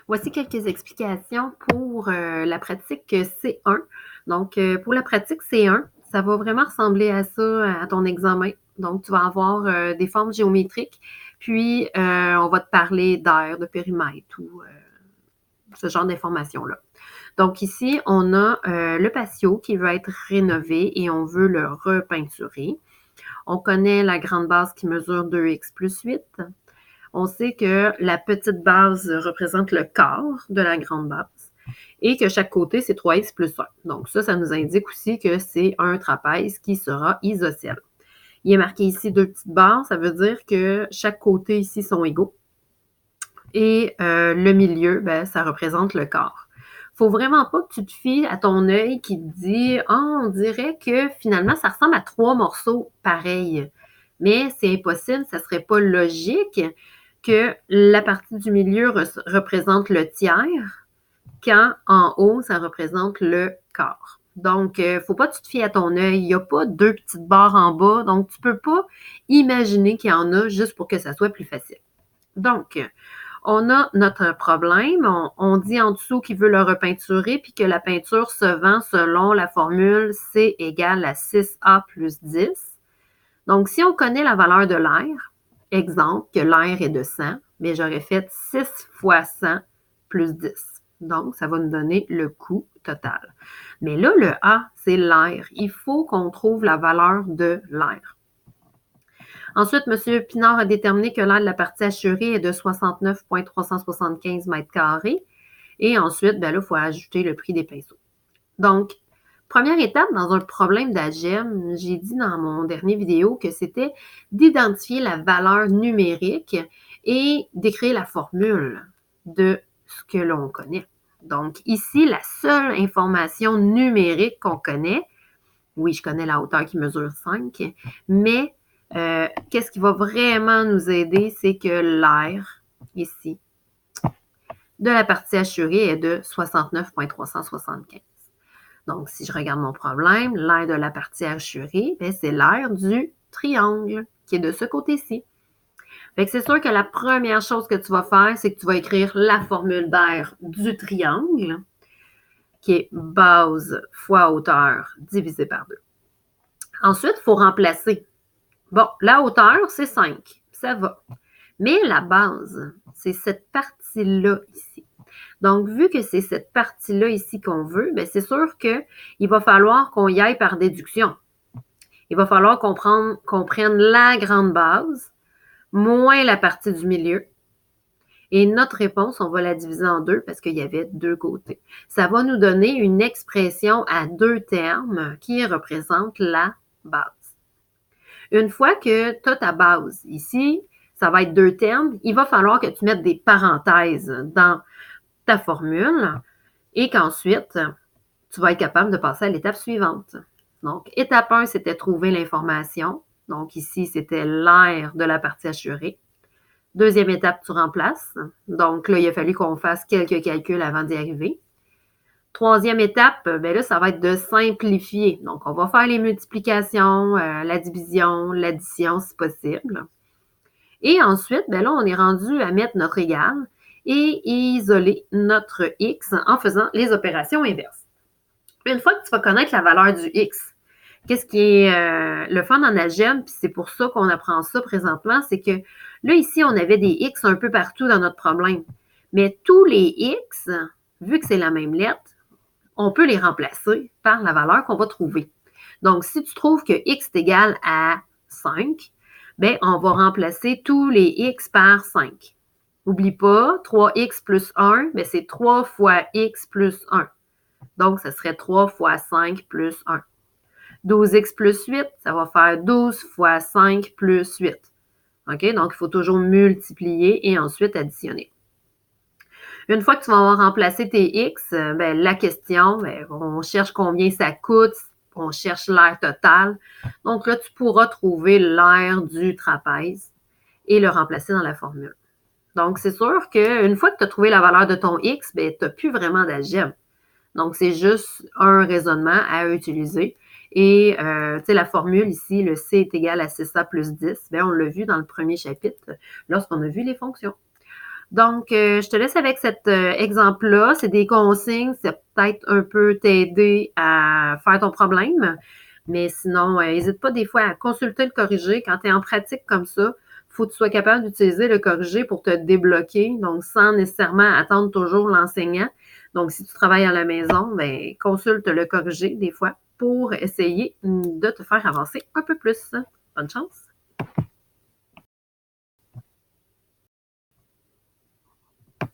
Voici quelques explications pour la pratique C1. Donc, pour la pratique C1, ça va vraiment ressembler à ça, à ton examen. Donc, tu vas avoir des formes géométriques, puis on va te parler d'air, de périmètre ou ce genre d'informations-là. Donc, ici, on a le patio qui veut être rénové et on veut le repeinturer. On connaît la grande base qui mesure 2x plus 8. On sait que la petite base représente le quart de la grande base et que chaque côté, c'est 3x plus 1. Donc ça nous indique aussi que c'est un trapèze qui sera isocèle. Il est marqué ici 2 petites barres, ça veut dire que chaque côté ici sont égaux. Et le milieu, ben, ça représente le quart. Il ne faut vraiment pas que tu te fies à ton œil qui te dit « Ah, on dirait que finalement, ça ressemble à 3 morceaux pareils. » Mais c'est impossible, ça ne serait pas logique que la partie du milieu représente le tiers, quand en haut, ça représente le quart. Donc, il ne faut pas que tu te fies à ton œil. Il n'y a pas 2 petites barres en bas, donc tu ne peux pas imaginer qu'il y en a juste pour que ça soit plus facile. Donc, on a notre problème. On dit en dessous qu'il veut le repeinturer puis que la peinture se vend selon la formule C égale à 6A plus 10. Donc, si on connaît la valeur de l'air, exemple, que l'air est de 100, mais j'aurais fait 6 fois 100 plus 10. Donc, ça va nous donner le coût total. Mais là, le A, c'est l'air. Il faut qu'on trouve la valeur de l'air. Ensuite, M. Pinard a déterminé que l'air de la partie assurée est de 69,375 mètres carrés. Et ensuite, ben là, il faut ajouter le prix des pinceaux. Donc, première étape dans un problème d'algèbre, j'ai dit dans mon dernier vidéo que c'était d'identifier la valeur numérique et d'écrire la formule de ce que l'on connaît. Donc, ici, la seule information numérique qu'on connaît, oui, je connais la hauteur qui mesure 5, mais qu'est-ce qui va vraiment nous aider, c'est que l'air, ici, de la partie assurée est de 69,375. Donc, si je regarde mon problème, l'air de la partie assurée, c'est l'air du triangle qui est de ce côté-ci. C'est sûr que la première chose que tu vas faire, c'est que tu vas écrire la formule d'air du triangle, qui est base fois hauteur divisé par 2. Ensuite, il faut remplacer. Bon, la hauteur, c'est 5. Ça va. Mais la base, c'est cette partie-là ici. Donc, vu que c'est cette partie-là ici qu'on veut, c'est sûr qu'il va falloir qu'on y aille par déduction. Il va falloir qu'on prenne la grande base moins la partie du milieu. Et notre réponse, on va la diviser en deux parce qu'il y avait 2 côtés. Ça va nous donner une expression à 2 termes qui représente la base. Une fois que tu as ta base ici, ça va être 2 termes, il va falloir que tu mettes des parenthèses dans ta formule et qu'ensuite, tu vas être capable de passer à l'étape suivante. Donc, étape 1, c'était trouver l'information. Donc, ici, c'était l'air de la partie assurée. Deuxième étape, tu remplaces. Donc, là, il a fallu qu'on fasse quelques calculs avant d'y arriver. Troisième étape, là, ça va être de simplifier. Donc, on va faire les multiplications, la division, l'addition si possible. Et ensuite, là, on est rendu à mettre notre égal et isoler notre x en faisant les opérations inverses. Une fois que tu vas connaître la valeur du x, qu'est-ce qui est le fun en algèbre, puis c'est pour ça qu'on apprend ça présentement, c'est que là, ici, on avait des x un peu partout dans notre problème. Mais tous les x, vu que c'est la même lettre, on peut les remplacer par la valeur qu'on va trouver. Donc, si tu trouves que x est égal à 5, on va remplacer tous les x par 5. N'oublie pas, 3x plus 1, c'est 3 fois x plus 1. Donc, ça serait 3 fois 5 plus 1. 12x plus 8, ça va faire 12 fois 5 plus 8. OK? Donc, il faut toujours multiplier et ensuite additionner. Une fois que tu vas avoir remplacé tes x, la question, on cherche combien ça coûte, on cherche l'air total. Donc là, tu pourras trouver l'air du trapèze et le remplacer dans la formule. Donc, c'est sûr qu'une fois que tu as trouvé la valeur de ton x, tu n'as plus vraiment d'algèbre. Donc, c'est juste un raisonnement à utiliser. Et la formule ici, le C est égal à 6A plus 10, on l'a vu dans le premier chapitre lorsqu'on a vu les fonctions. Donc, je te laisse avec cet exemple-là. C'est des consignes, ça peut-être un peu t'aider à faire ton problème. Mais sinon, n'hésite pas des fois à consulter le corrigé. Quand tu es en pratique comme ça, il faut que tu sois capable d'utiliser le corrigé pour te débloquer, donc sans nécessairement attendre toujours l'enseignant. Donc, si tu travailles à la maison, ben, consulte le corrigé des fois pour essayer de te faire avancer un peu plus. Bonne chance!